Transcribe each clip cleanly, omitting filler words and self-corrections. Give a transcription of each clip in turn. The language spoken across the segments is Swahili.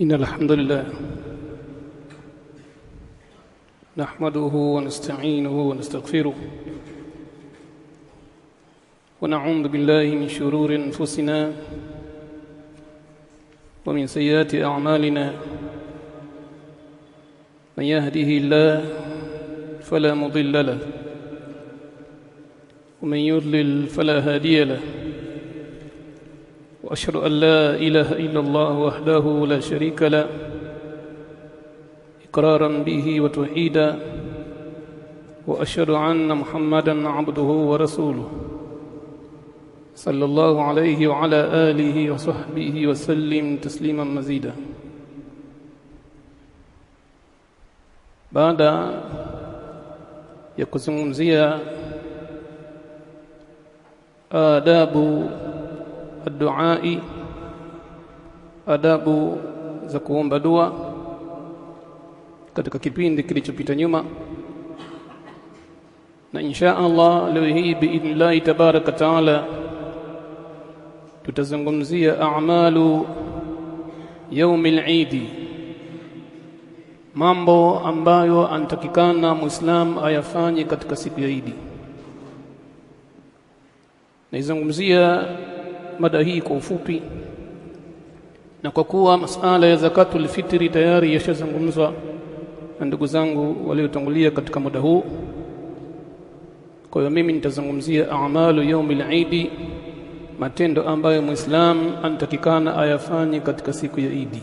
إن الحمد لله نحمده ونستعينه ونستغفره ونعوذ بالله من شرور أنفسنا ومن سيئات أعمالنا من يهده الله فلا مضل له ومن يضلل فلا هادي له وأشهد أن لا إله إلا الله وحده لا شريك له إقرارا به وتوحيدا وأشهد أن محمدا عبده ورسوله صلى الله عليه وعلى آله وصحبه وسلم تسليما مزيدا. Baada ya kuzungumzia adabu ad-duai, adabu za kuomba dua katika kipindi kilichopita nyuma, na insha Allah leo hii biidhnillah tabaraka taala tutazungumzia a'malu yaumil Eid, mambo ambayo anatakikana Muislam ayafanye katika siku ya Eid. Naizungumzia mada hii kwa ufupi, na kwa kuwa masala ya zakatul fitri tayari yashazungumzwa na ndugu zangu waliotangulia katika muda huu, kwa hiyo mimi nitazungumzia a'malu yaumil Eid, matendo ambayo Muislam anatakikana ayafanye katika siku ya Eid.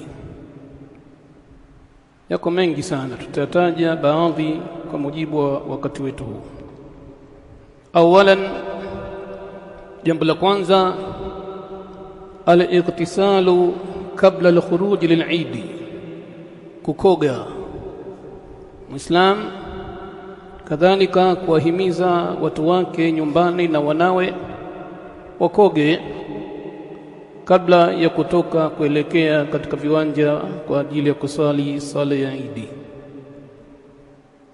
Yako mengi sana, tutataja baadhi kwa mujibu wa wakati wetu huu. Awalan, jambo la kwanza, al-ightisalu kabla al-khuruj lil-Eid, kukoga. Muislam kadhalika kuwahimiza watu wake nyumbani na wanawe wakoge kabla ya kutoka kuelekea katika viwanja kwa ajili ya kusali sala ya Eid.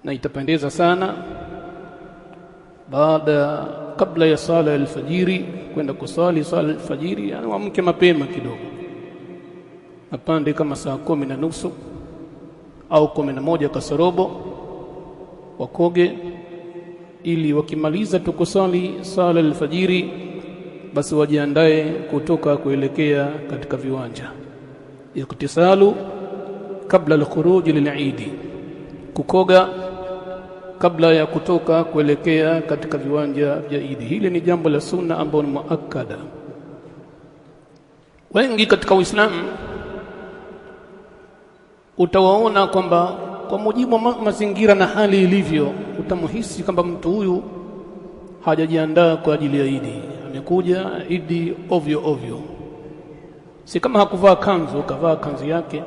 Na itapendeza sana kabla ya sala ya alfajiri kwenda kusali sala alfajiri, yani waamke mapema kidogo, apande kama saa 10:30 au 11 kasorobo, wakoge ili wakimaliza tukusali sala alfajiri basi wajiandae kutoka kuelekea katika viwanja. Iktisalu kabla al-khuruj lil-Eid, kukoga kabla ya kutoka kuelekea katika viwanja vya Eid. Hili ni jambo la sunna ambalo ni muakkada. Wengi katika Uislamu utawaona kwamba kwa mujibu wa mazingira na hali ilivyo, utamhisi kwamba mtu huyu hajajiandaa kwa ajili ya Eid, amekuja Eid ovyo ovyo. Si kama hakuvaa kanzu, kavaa kanzu yake,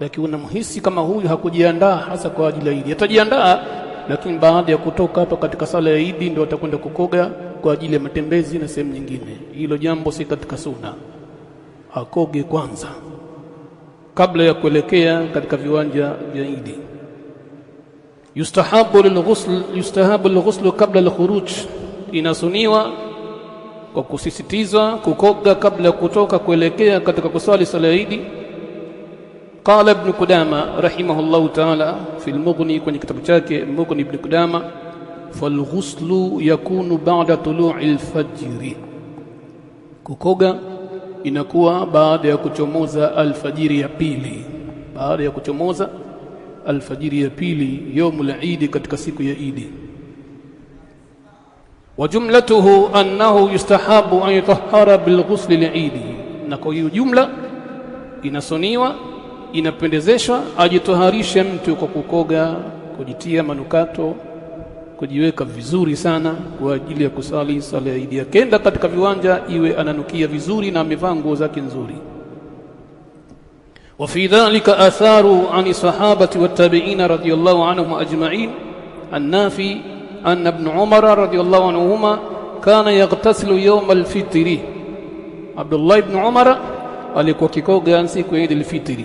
lakini unamhisi kama huyu hakujiandaa hasa kwa ajili ya Eid. Atajiandaa, lakini baada ya kutoka hapa katika sala ya Eid ndio atakwenda kukoga kwa ajili ya matembezi na sehemu nyingine. Hilo jambo si katika sunna. Akoge kwanza kabla ya kuelekea katika viwanja vya Eid. Yustahabu al-ghusl qabla al-khuruj, inasuniwa kwa kusisitizwa kukoga kabla ya kutoka kuelekea katika kusali sala ya Eid. Qala Ibn Qudama rahimahullahu ta'ala fi al-Mughni, kwenye kitabu chake Mughni Ibn Qudama, fal-ghuslu yakunu ba'da tulu'i al-fajr, kukoga inakuwa baada ya kuchomoza alfajiri ya pili, baada ya kuchomoza alfajiri ya pili yaumul Eid, katika siku ya Eid. Wa jumlatuhu annahu yustahabu an yutahhara bil-ghusl li-Eid, na kwa hiyo jumla inasoniwa, inapendezeshwa ajitoharishe mtu kwa kukoga, kujitia manukato, kujiweka vizuri sana kwa ajili ya kusali sala ya Eid. Akenda katika viwanja iwe ananukia vizuri na amevaa nguo zake nzuri. Wa fi dhalika atharu ani sahabati wat-tabi'in radiyallahu anhum ajma'in, an-Nafi anna ibn Umar radiyallahu anhuma kana yaghtasilu yawm al-fitr. Abdullah ibn Umar alikuwa kikoga siku ya Eid al-Fitr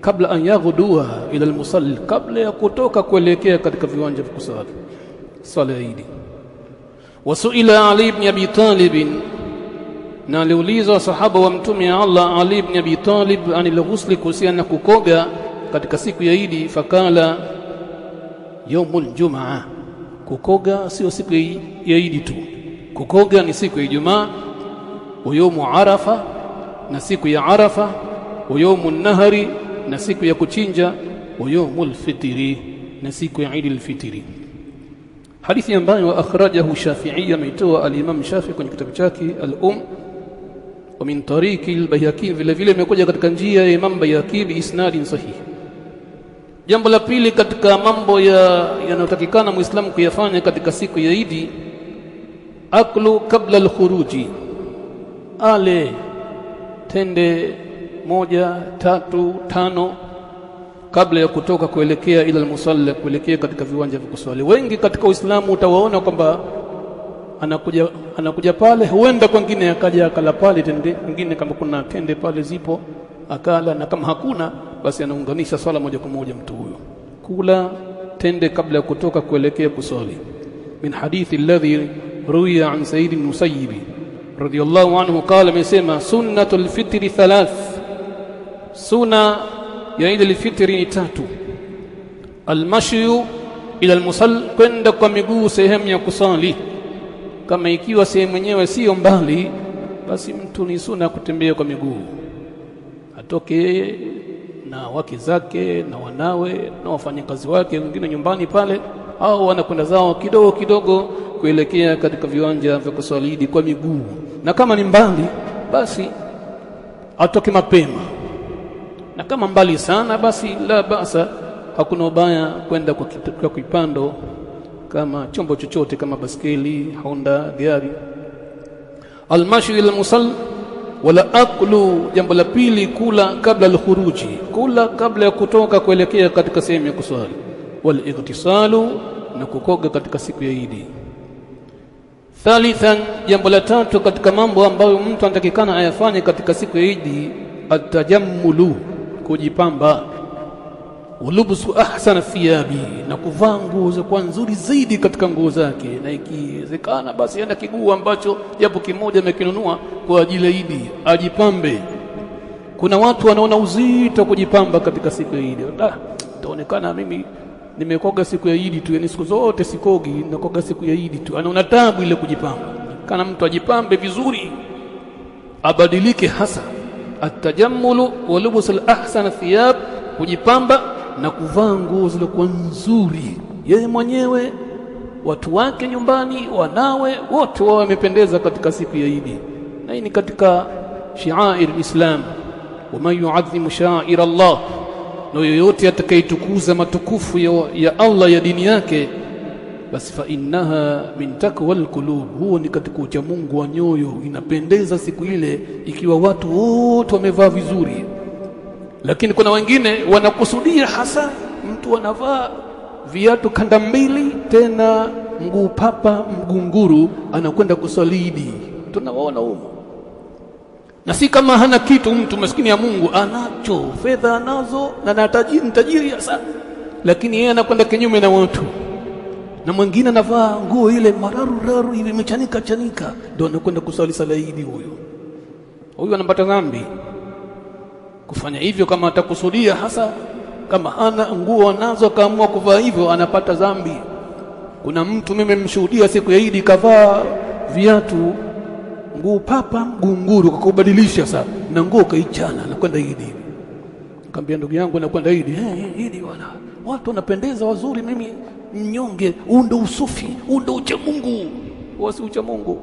kabla an yaghduha ila al-musalli, kabla ya kutoka kuelekea katika viwanja vya kusali sala ya Eid. Wasuila Ali ibn Abi Talib na aliulizwa sahaba wa mtume Allah Ali ibn Abi Talib anil ghusli, kuhusiana kukoga katika siku ya Idi. Fakala yaumul jumaa, kukoga sio siku ya Idi tu, kukoga ni siku ya Ijumaa, wa yaumu Arafa na siku ya Arafa, wa yaumun nahari na siku ya kuchinja, wa yaumul fitri na siku ya Eid al-Fitri. Hadithi ambayo akhrajahu Shafi'i, ameitoa al-Imam Shafi'i kwenye kitabu chake wa min tariqi al-Bayhaqi, vile vile imekuja katika njia ya Imam Bayhaqi bi isnadin sahih. Jambo la pili katika mambo yanayotakikana Muislamu kuyafanya katika siku ya Idi, aklu kabla al-khuruji, ale tende 1, 3, 5 kabla ya kutoka kuelekea ila al-musalla, kuelekea katika viwanja vya kuswali. Wengi katika Uislamu utawaona kwamba anakuja pale, huenda kwingine akaja akala pale tende nyingine, kama kuna tende pale zipo akala, na kama hakuna basi anaunganisha swala moja kwa moja mtu huyo. Kula tende kabla ya kutoka kuelekea kuswali. Min hadithi alladhi ruwiya an Sayyid al-Musayyib radiyallahu anhu qala, amesema sunnatul fitri 3, sunna ya Eid al-Fitri ni 3. Al-mashyu ila al-musalla, kwenda kwa miguu sehemu ya kusali. Kama ikiwa sehemu yenyewe sio mbali, basi mtu ni sunna kutembea kwa miguu, atoke na wake zake na wanawe na wafanyakazi wake wengine nyumbani pale, au wanakwenda zao kidogo kidogo kuelekea katika viwanja vya kuswali kwa miguu. Na kama ni mbali, basi atoke mapema, na kama mbali sana basi la basa, hakuna ubaya kwenda kwa kipando kama chombo chochote kama baskeli, Honda, gari. Al-mashyu ila al-musalla wala aklu, jambo la pili kula kabla al-khuruji, kula kabla ya kutoka kuelekea katika sehemu ya kuswali. Wal igtisalu, na kukoga katika siku ya Idi. Thalithan, jambo la 3 katika mambo ambayo mtu anatakikana ayafanye katika siku ya Idi, at-tajammulu, kujipamba. Ulubsu ahsana thiyabi, na kuvaa nguo za kwa nzuri zaidi katika nguo zake, na ikiwezekana basi enda kiguo ambacho japo kimoja amekinunua kwa ajili ya Idi, ajipambe. Kuna watu wanaona uzito kujipamba katika siku ya Idi. Itaonekana mimi nimekoga siku ya Idi tu, yani siku zote sikogi, nakoga siku ya Idi tu. Anaona taabu ile kujipamba. Kana mtu ajipambe vizuri, abadilike hasa. At-tajammulu wa lubsul ahsana thiyab, kujipamba na kuvaa nguo zilizokuwa nzuri, yeye mwenyewe, watu wake nyumbani, wanawe, wote wao wamependeza katika siku ya Idi. Na hii ni katika shi'air al-Islam. Wa man yu'azzimu sha'air Allah, na yoyote atakayetukuza matukufu ya Allah ya dini yake, basi fa innaha min taqwal qulub, huo ni katika ucha Mungu wa nyoyo. Inapendeza siku ile ikiwa watu wote wamevaa vizuri. Lakini kuna wengine wanakusudia hasa mtu anavaa viatu kanda mbili, tena mguu papa mgunguru, anakwenda kuswali Idi. Tunaona huko. Na si kama hana kitu mtu, maskini ya Mungu anacho, fedha anazo na tajiri hasa, lakini yeye anakwenda kinyume na watu. Na mwingine anavaa nguo ile mararu hivi imechanika, ndio anakwenda kuswali sala Idi. Huyo anapata dhambi kufanya hivyo. Kama atakusudia hasa, kama hana nguo anazo kaamua kuvaa hivyo, anapata dhambi. Kuna mtu mimi nimemshuhudia siku ya Idi kavaa viatu nguo papa mgunguru, kwa kubadilisha sasa na nguo kaichana, anakwenda Idi. Nikamwambia ndugu yangu, nakwenda Idi. Idi bwana, watu wanapendeza wazuri, mimi mnyonge. Ndio usufi, ndio ucha Mungu. Wasi ucha Mungu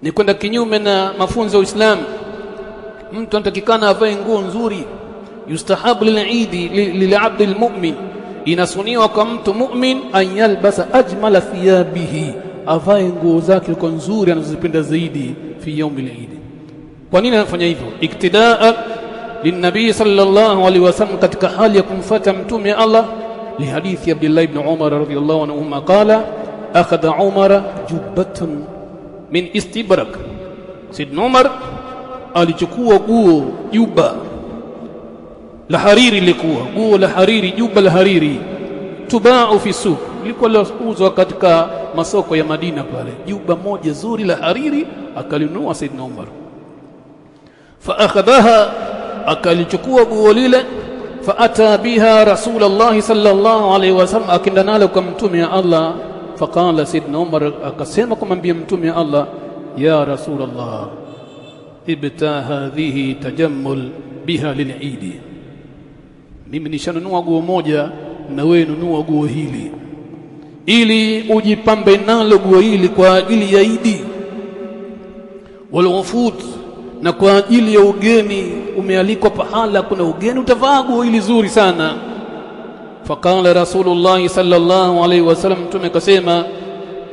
ni kwenda kinyume na mafunzo ya Uislamu. Mtu anatakikana avae nguo nzuri. Yustahabu lil'idi lil'abd almu'min, inasuniwa kwa mtu mu'min an yalbasa ajmala thiyabihi, avae nguo zake kwa nzuri anazozipenda zaidi fi yaumil Eid. Kwa nini anafanya hivyo? Iktidaa linnabii sallallahu alaihi wasallam, katika hali ya kumfuata mtume Allah. Li hadithi Abdullah ibn Umar radhiyallahu anhu qala, akhadha Umar jubbatan min istibrak, Sayyidina Umar alichukua guo juba la hariri, likuwa guo la hariri, juba la hariri, tubau fi suq, lilikuwa linauzwa katika masoko ya Madina pale, juba moja zuri la hariri akalinunua Saidna Umar. Fa akhadhaha, akalichukua guo lile, fa ata biha Rasulullah sallallahu alaihi wasallam, akenda nalo kwa mtume wa Allah. Faqala Saidna Umar, akasema kumwambia mtume wa Allah, ya Rasulullah, ibta hadhihi tajammul biha lil'id, mimi nishanunua guo moja na wewe nunua guo hili ili ujipambe nalo guo hili kwa ajili ya Idi, wal wufud, na kwa ajili ya ugeni. Umealikwa pahala kuna ugeni, utavaa guo hili zuri sana. Faqala Rasulullah sallallahu alaihi wasallam, mtume akasema,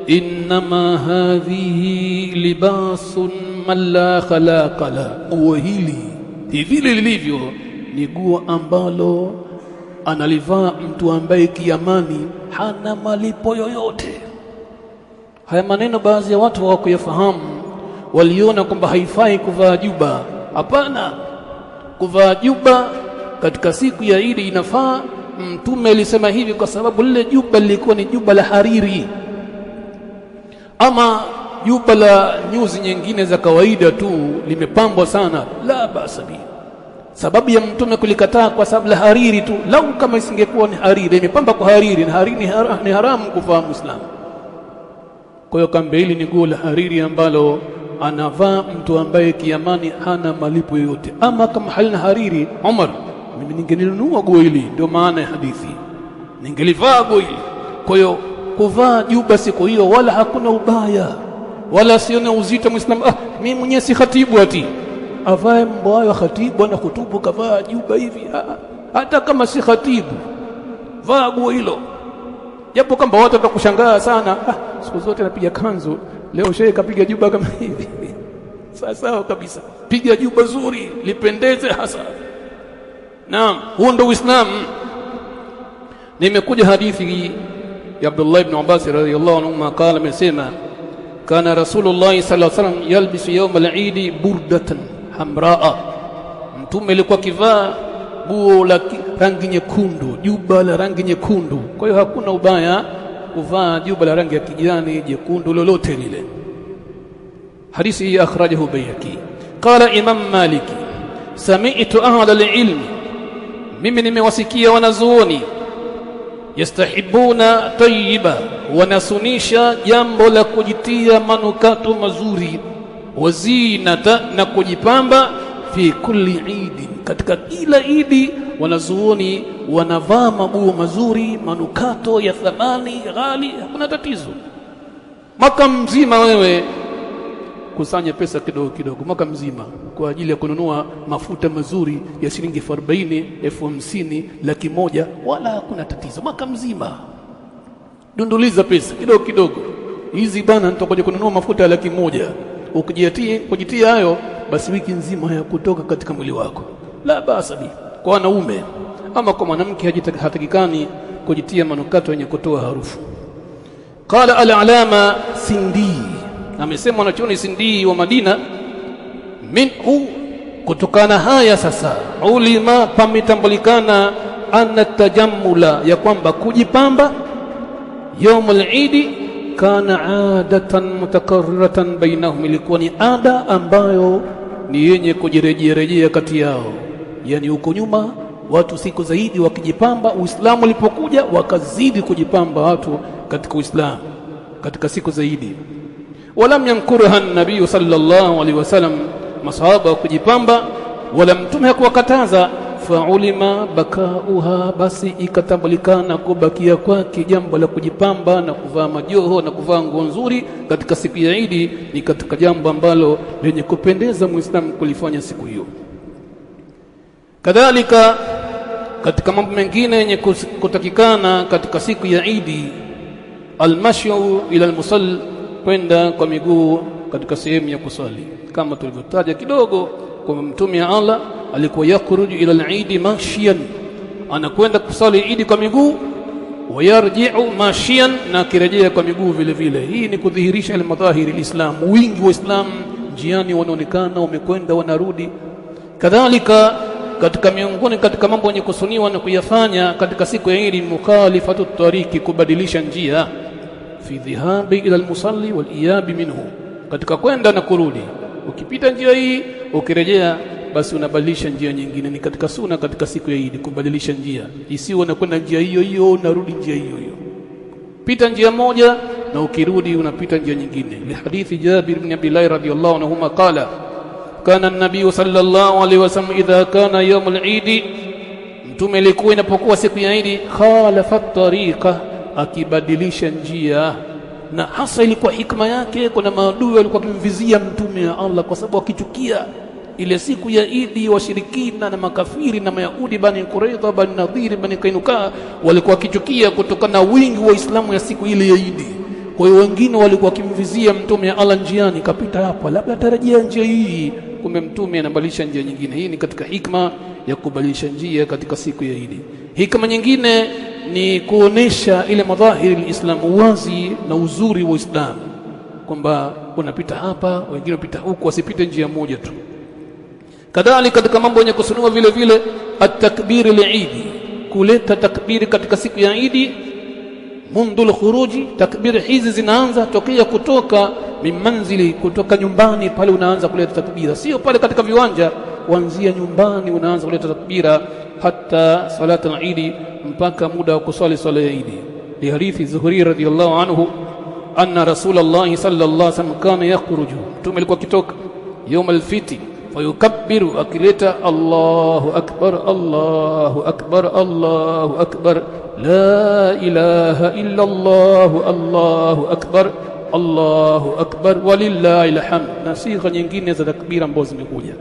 innama hadhihi libasun man la khalaqa la, guo hili hivi lilivyo ni guo ambalo analivaa mtu ambaye kiamani hana malipo yoyote. Haya maneno baadhi ya watu hawakuyafahamu, waliona kwamba haifai kuvaa juba. Hapana, kuvaa juba katika siku ya Idi inafaa. Mtume alisema hivi kwa sababu lile juba lilikuwa ni juba la hariri. Ama juba la nyuzi nyingine za kawaida tu limepambwa sana, la basa bi. Sababu ya mtume kulikataa kwa sababu la hariri tu. Lau kama isingekuwa ni hariri, imepamba kwa hariri, na hariri ni haramu kuvaa Muislamu. Kwa hiyo kambe hili ni guo la hariri ambalo anavaa mtu ambaye kiamani hana malipo yoyote. Ama kama halina hariri, Umar, mimi ningelinunua guo hili, ndio maana ya hadithi, ningelivaa guo hili. Kwa hiyo kuvaa juba siku hiyo wala hakuna ubaya, wala sione uzito Muislamu, mimi mwenyewe si khatibu ati avae mbaya khatibu ana hutubu kavaa juba hivi. Hata kama si khatibu, vaa guo hilo. Japo kama watu watakushangaa sana, siku zote napiga kanzu, leo shehe kapiga juba kama hivi. Sawa kabisa, piga juba zuri lipendeze hasa. Naam, huo ndio Uislamu. Nimekuja hadithi ya Abdullah ibn Abbas radhiyallahu anhu, qala, amesema, kana Rasulullah sallallahu alaihi wasallam yalbisu yawm al-Eid burdatan hamraa, mtume alikuwa kivaa guo la rangi nyekundu, juba la rangi nyekundu. Kwa hiyo hakuna ubaya kuvaa juba la rangi ya kijani, jekundu, lolote lile. Hadithi hii akhrajahu Bayhaqi. Qala Imam Maliki, sami'tu ahla al-ilm, mimi nimewasikia wanazuoni, yastahibuna tayyiba, wanasunisha jambo la kujitia manukato mazuri, wazinata, na kujipamba, fi kulli Eid, katika kila Idi wanazuoni wanavaa maguo mazuri, manukato ya thamani ghali, hakuna tatizo. Mwaka mzima wewe kusanya pesa kidogo kidogo mwaka mzima kwa ajili ya kununua mafuta mazuri ya shilingi 40,000, 50,000, 100,000, wala hakuna tatizo. Mwaka mzima dunduliza pesa kidogo kidogo. Hizi bana nitakuja kununua mafuta ya 100,000, ukijitia hayo basi wiki nzima ya kutoka katika mwili wako, la basa bi. Kwa wanaume ama kwa mwanamke hatakikani kujitia manukato yenye kutoa harufu. Qala al-alama Sindi, amesema wanachuoni Sindi wa Madina, minhu, kutokana haya sasa, ulima pametambulikana, anna tajammula, ya kwamba kujipamba yaumul Eid kana adatan mutakarriratan bainahum, ilikuwa ni ada ambayo ni yenye kujirejea kati yao. Yani huko nyuma watu siku zaidi wakijipamba, Uislamu ulipokuja wakazidi kujipamba watu katika Uislamu katika siku zaidi. Walam yankurha an-nabiy sallallahu alaihi wasallam, masahaba kujipamba wala mtume hakuwakataza. Faulima bakauha, basi ikatambulikana kubakia kwake jambo la kujipamba na kuvaa majoho na kuvaa nguo nzuri katika siku ya Eid ni katika jambo ambalo lenye kupendeza Muislamu kulifanya siku hiyo. Kadhalika katika mambo mengine yenye kutakikana katika siku ya Eid, almashyu ila almusall, kwenda kwa miguu katika sehemu ya kusali, kama tulivyotaja kidogo kwa mtume wa Allah alikuwa yakhruju ila al-Eid mashiyan, anakwenda kusali Eid kwa miguu, wayarji'u mashiyan, na kirejea kwa miguu vile vile. Hii ni kudhihirisha al-madhahiri al-Islam, wingi wa Islam, njiani wanaonekana wamekwenda wanarudi. Kadhalika katika miongoni katika mambo yenye kusuniwa na kuyafanya katika siku ya Eid mukhalifatu tariki, kubadilisha njia, fi dhihabi ila almusalli wal iyabi minhu, katika kwenda na kurudi. Ukipita njia hii ukirejea basi unabadilisha njia nyingine. Ni katika sunna katika siku ya Eid kubadilisha njia, isiwe unakwenda njia hiyo hiyo unarudi njia hiyo hiyo. Pita njia moja na ukirudi unapita njia nyingine. Li hadithi Jabir ibn Abdullah radhiyallahu anhuma qala kana an-nabiy sallallahu alayhi wasallam idha kana yawm al-Eid, mtume alikuwa inapokuwa siku ya Eid, khalafa tariqa, akibadilisha njia. Na hasa ilikuwa hikma yake, kuna maadui walikuwa kimvizia mtume wa Allah kwa sababu akichukia ile siku ya Eid, washirikina na makafiri na Mayahudi Bani Quraidha, Bani Nadhir, Bani Kainuka walikuwa kichukia kutokana na wingi wa Uislamu ya siku ile ya Eid. Kwa hiyo wengine walikuwa kimvizia mtume wa Allah njiani, kapita hapa labda tarajia njia hii, kumbe mtume anabadilisha njia nyingine. Hii ni katika hikma ya kubadilisha njia katika siku ya Eid. Hikma nyingine ni kuonesha ile madhahiri al-Islam, wazi na uzuri wa Uislamu, kwamba unapita hapa, wengine wanapita huko, wasipite njia moja tu. Kadhalika katika mambo yenye kusunua vile vile at-takbir al-Eid, kuleta takbiri katika siku ya Eid. Mundul khuruji, takbiri hizi zinaanza tokea kutoka mimanzili, kutoka nyumbani pale unaanza kuleta takbira, sio pale katika viwanja, kuanzia nyumbani unaanza kuleta takbira hata salatu al-Eid, mpaka muda wa kusali swala ya Eid. Li hadithi Zuhri radhiyallahu anhu anna Rasulullah sallallahu alaihi wasallam kana yakhruju, mtume alikuwa kitoka يوم الفتي فيكبر أكلتا الله أكبر الله أكبر الله أكبر لا إله إلا الله الله أكبر الله أكبر ولله الحمد. Na sifa nyingine za takbira ambazo zimekuja,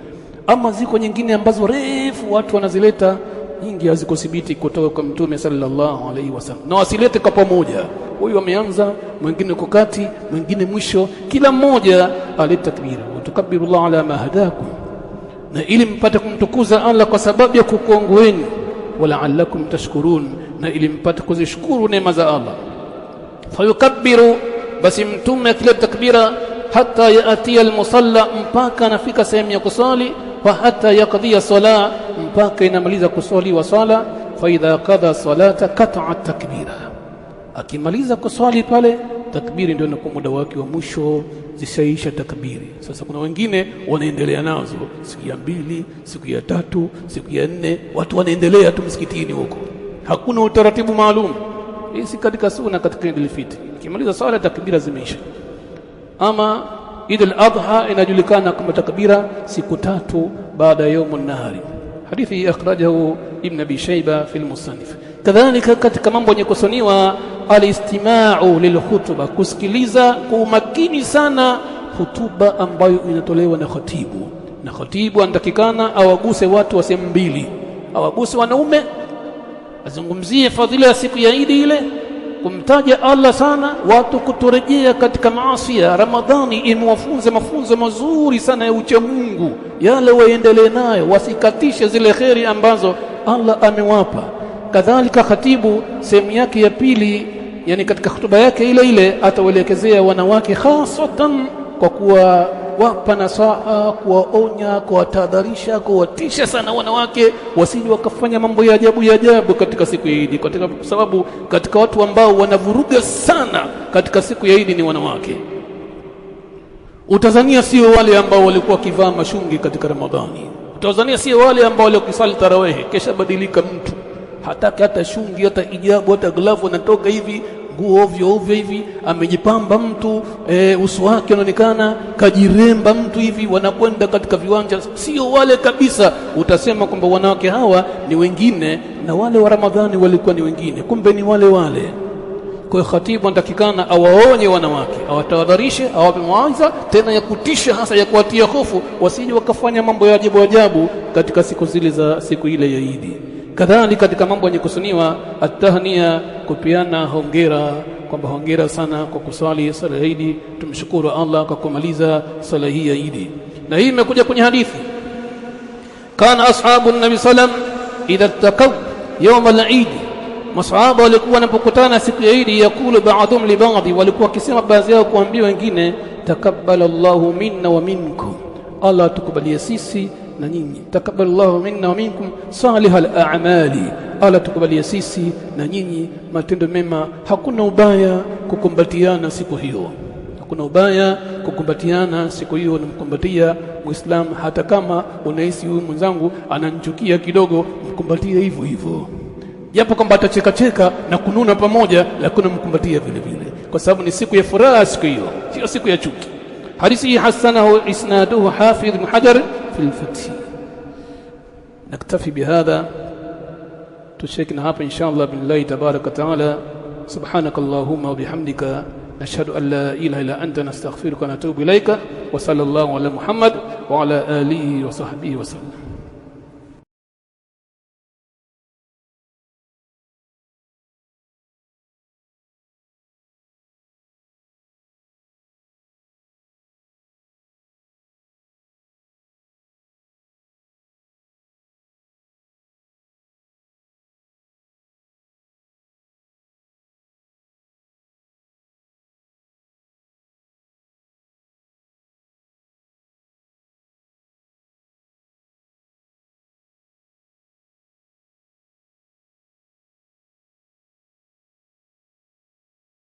ama ziko nyingine ambazo refu watu wanazileta nyingi, hazikuthibiti kutoka kwa mtume sallallahu alaihi wasallam, na wasilete kwa pamoja. Huyu ameanza, mwingine uko kati, mwingine mwisho, kila mmoja aleta takbira. Utakabirullah ala ma hadakum, na ili mpate kumtukuza Allah kwa sababu ya kukuongoeni, wala'allakum tashkurun, na ili mpate kuzishukuru neema za Allah. Fayukabbiru, basi mtume akileta takbira hata yaati al-musalla, mpaka anafika sehemu ya kusali, wa hata yakdhiya sala, mpaka inamaliza kusali wa sala. Fa idha qadha salata qata'a takbira, akimaliza kusali pale takbiri ndio inakuwa muda wake wa mwisho, zishaisha takbiri. Sasa kuna wengine wanaendelea nazo siku ya 2, siku ya 3, siku ya 4, watu wanaendelea tu msikitini huko, hakuna utaratibu maalum. Hii si katika sunna katika Eid al-Fitr. Kimaliza sala takbira zimeisha. Ama Eid al-Adha inajulikana kama takbira siku 3 baada ya yaumun nahari. Hadithi akhrajahu Ibn Abi Shayba fi al-Musannif. Kadhalika katika mambo yenye kusoniwa al-istima'u lil-khutba, kusikiliza kwa umakini sana hutuba ambayo inatolewa na khatibu. Na khatibu anatakikana awaguse watu wa sehemu mbili, awaguse wanaume, azungumzie fadhila ya siku ya Eid ile, kumtaja Allah sana, watu kutorejea katika maasi ya Ramadhani, imewafunza mafunzo mazuri sana ya ucha Mungu, yale waendelee nayo, wasikatishe zile kheri ambazo Allah amewapa. Kadhalika khatibu sehemu yake ya pili, yani katika hutuba yake ile ile, atawaelekezea wanawake hasatan kwa kuwa wapa nasaha, kuwaonya, kuwatahadharisha, kuwatisha sana wanawake wasije wakafanya mambo ya ajabu katika siku ya Eid, kwa sababu katika watu ambao wanavuruga sana katika siku ya Eid ni wanawake. Utazania sio wale ambao walikuwa kivaa mashungi katika Ramadhani, utazania sio wale ambao walikuwa kusali tarawih kisha badilika mtu hataki hata shungi hata hijabu hata glavu, anatoka hivi nguo ovyo hivi, amejipamba mtu, uso wake unaonekana kajiremba mtu hivi, wanakwenda katika viwanja. Sio wale kabisa. Utasema kwamba wanawake hawa ni wengine na wale wa Ramadhani walikuwa ni wengine, kumbe ni wale wale. Kwa hiyo khatibu anatakikana awaonye wanawake, awatahadharishe, awape mawaidha tena ya kutisha, hasa ya kuwatia hofu, wasije wakafanya mambo ya ajabu katika siku zile za siku ile ya Eid. Kadhalika katika mambo yenye kusuniwa at-tahniya, kupiana hongera, kwamba hongera sana kwa kusali sala ya Eid, tumshukuru Allah kwa kumaliza sala hii ya Eid. Na hii imekuja kwenye hadithi, kana ashabu an-nabi sallam idha taqaw yawm al-Eid, masahaba walikuwa wanapokutana siku ya Eid, yakulu ba'dhum li ba'd, walikuwa wakisema baadhi yao kuambia wengine, takabbala Allahu minna wa minkum, Allah tukubalie sisi na nyinyi. Takabbalallahu minna wa minkum salihal a'mali, ala tukubalia sisi na nyinyi matendo mema. Hakuna ubaya kukumbatiana siku hiyo, hakuna ubaya kukumbatiana siku hiyo. Namkumbatia Muislamu hata kama unahisi huyu mwenzangu ananichukia kidogo, mkumbatie hivyo hivyo, japo kwamba atacheka cheka na kununa pamoja, lakini mkumbatia vile vile, kwa sababu ni siku ya furaha siku hiyo, sio siku ya chuki. Hadithi hasanahu isnaduhu Hafidh Ibn Hajar fi al-Fath. Naktafi bihadha, tushekina hapa inshallah billahi tabaraka taala. Subhanakallahumma wa bihamdika nashhadu an la ilaha illa anta nastaghfiruka wa natubu ilayka wa sallallahu ala Muhammad wa ala alihi wa sahbihi wa sallam.